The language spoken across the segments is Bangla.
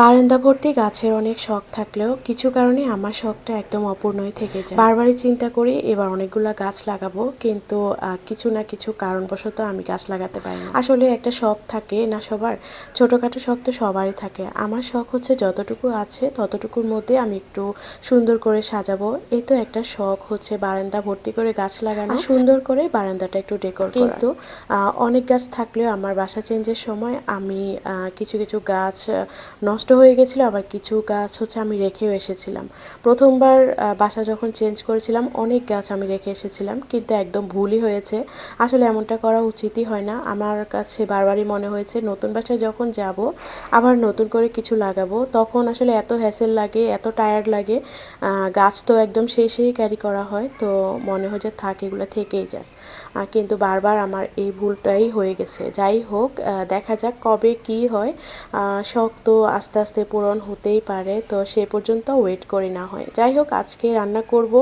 বারান্দা ভর্তি গাছের অনেক শখ থাকলেও কিছু কারণে আমার শখটা একদম অপূর্ণই থেকে যায়। বারবারই চিন্তা করি এবার অনেকগুলা গাছ লাগাবো, কিন্তু কিছু না কিছু কারণবশত আমি গাছ লাগাতে পারি না। আসলে একটা শখ থাকে না সবার, ছোটখাটো শখ তো সবারই থাকে। আমার শখ হচ্ছে যতটুকু আছে ততটুকুর মধ্যে আমি একটু সুন্দর করে সাজাবো। এই তো একটা শখ হচ্ছে বারান্দা ভর্তি করে গাছ লাগানো, সুন্দর করে বারান্দাটা একটু ডেকোর করা। কিন্তু অনেক গাছ থাকলেও আমার বাসা চেঞ্জের সময় আমি কিছু কিছু গাছ নষ্ট হয়ে গেছিলো, আবার কিছু গাছ হচ্ছে আমি রেখেও এসেছিলাম। প্রথমবার বাসা যখন চেঞ্জ করেছিলাম অনেক গাছ আমি রেখে এসেছিলাম, কিন্তু একদম ভুলই হয়েছে। আসলে এমনটা করা উচিতই হয় না। আমার কাছে বারবারই মনে হয়েছে নতুন বাসায় যখন যাব আবার নতুন করে কিছু লাগাবো, তখন আসলে এত হ্যাসেল লাগে, এত টায়ার্ড লাগে। গাছ তো একদম শেষেই ক্যারি করা হয়, তো মনে হয় যে থাক এগুলো থেকেই যায়। কিন্তু বারবার আমার এই ভুলটাই হয়ে গেছে। যাই হোক, দেখা যাক কবে কি হয়। শখ তো আস্তে আস্তে পূরণ হতেই পারে, তো সে পর্যন্ত ওয়েট করে না হয়। যাই হোক, আজকে রান্না করব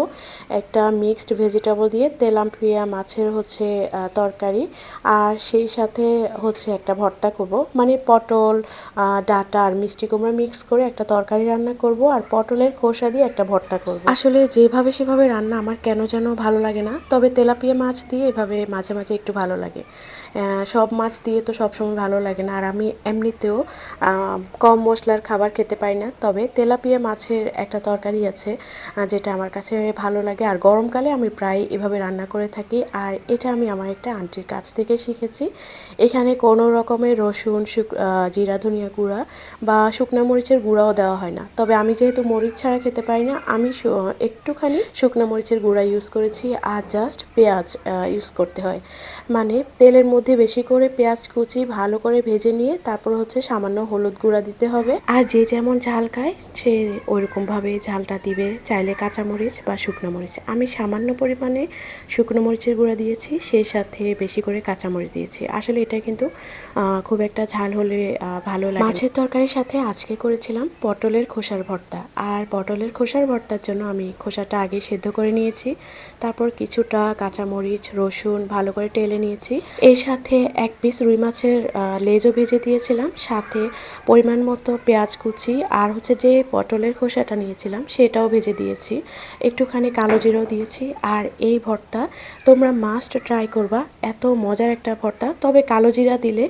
একটা মিক্সড ভেজিটেবল দিয়ে তেলাপিয়া মাছের হচ্ছে তরকারি, আর সেই সাথে হচ্ছে একটা ভর্তা করব, মানে পটল, ডাঁটা আর মিষ্টি কুমড়া মিক্স করে একটা তরকারি রান্না করব, আর পটলের খোসা দিয়ে একটা ভর্তা করব। আসলে যেভাবে সেভাবে রান্না আমার কেন যেন ভালো লাগে না, তবে তেলাপিয়া মাছ দিয়ে এভাবে মাঝে মাঝে একটু ভালো লাগে। সব মাছ দিয়ে তো সবসময় ভালো লাগে না, আর আমি এমনিতেও কম মশলার খাবার খেতে পারি না। তবে তেলাপিয়া মাছের একটা তরকারি আছে যেটা আমার কাছে ভালো লাগে, আর গরমকালে আমি প্রায় এভাবে রান্না করে থাকি। আর এটা আমি আমার একটা আন্টির কাছ থেকে শিখেছি। এখানে কোনো রকমের রসুন, জিরা, ধনিয়া গুঁড়া বা শুকনো মরিচের গুঁড়াও দেওয়া হয় না। তবে আমি যেহেতু মরিচ ছাড়া খেতে পারি না, আমি একটুখানি শুকনো মরিচের গুঁড়া ইউজ করেছি, আর জাস্ট পেঁয়াজ ইউজ করতে হয়। মানে তেলের মধ্যে বেশি করে পেঁয়াজ কুচি ভালো করে ভেজে নিয়ে তারপর হচ্ছে সামান্য হলুদ গুঁড়া দিতে হবে। আর যে যেমন ঝাল খায় সে ওইরকমভাবে ঝালটা দিবে, চাইলে কাঁচামরিচ বা শুকনো মরিচ। আমি সামান্য পরিমাণে শুকনো মরিচের গুঁড়া দিয়েছি, সেই সাথে বেশি করে কাঁচামরিচ দিয়েছি। আসলে এটা কিন্তু খুব একটা ঝাল হলে ভালো লাগে। মাছের তরকারির সাথে আজকে করেছিলাম পটলের খোসার ভর্তা, আর পটলের খোসার ভর্তার জন্য আমি খোসাটা আগে সেদ্ধ করে নিয়েছি, তারপর কিছুটা কাঁচামরিচ, রসুন ভালো করে টেলে নিয়েছি। এর সাথে এক পিস রুই মাছের লেজও ভেজে দিয়েছিলাম, সাথে পরিমাণ মতো পেঁয়াজ কুচি, আর হচ্ছে যে পটলের খোসাটা নিয়েছিলাম সেটাও ভেজে দিয়েছি, একটুখানি কালো জিরাও দিয়েছি। আর এই ভর্তা তোমরা মাস্ট ট্রাই করবা, এত মজার একটা ভর্তা। তবে কালো জিরা দিলে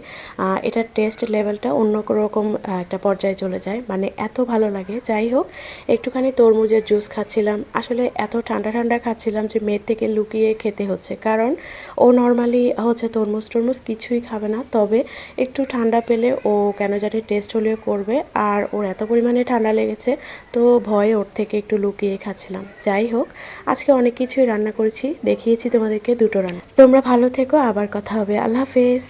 এটার টেস্ট লেভেলটা অন্য রকম একটা পর্যায়ে চলে যায়, মানে এত ভালো লাগে। যাই হোক, একটুখানি তরমুজের জুস খাচ্ছিলাম। আসলে এত ঠান্ডা ঠান্ডা খাচ্ছিলাম যে মেয়ের থেকে লুকিয়ে খেতে হচ্ছে, কারণ ও নর্মালি হচ্ছে তরমুজ টরমুজ কিছুই খাবে না। তবে একটু ঠান্ডা পেলে ও কেন জানি টেস্ট হলেও করবে, আর ওর এত পরিমাণে ঠান্ডা লেগেছে তো ভয়ে ওর থেকে একটু লুকিয়ে খাচ্ছিলাম। যাই হোক, আজকে অনেক কিছুই রান্না করেছি, দেখিয়েছি তোমাদেরকে দুটো রান্না। তোমরা ভালো থেকো, আবার কথা হবে। আল্লাহ হাফেজ।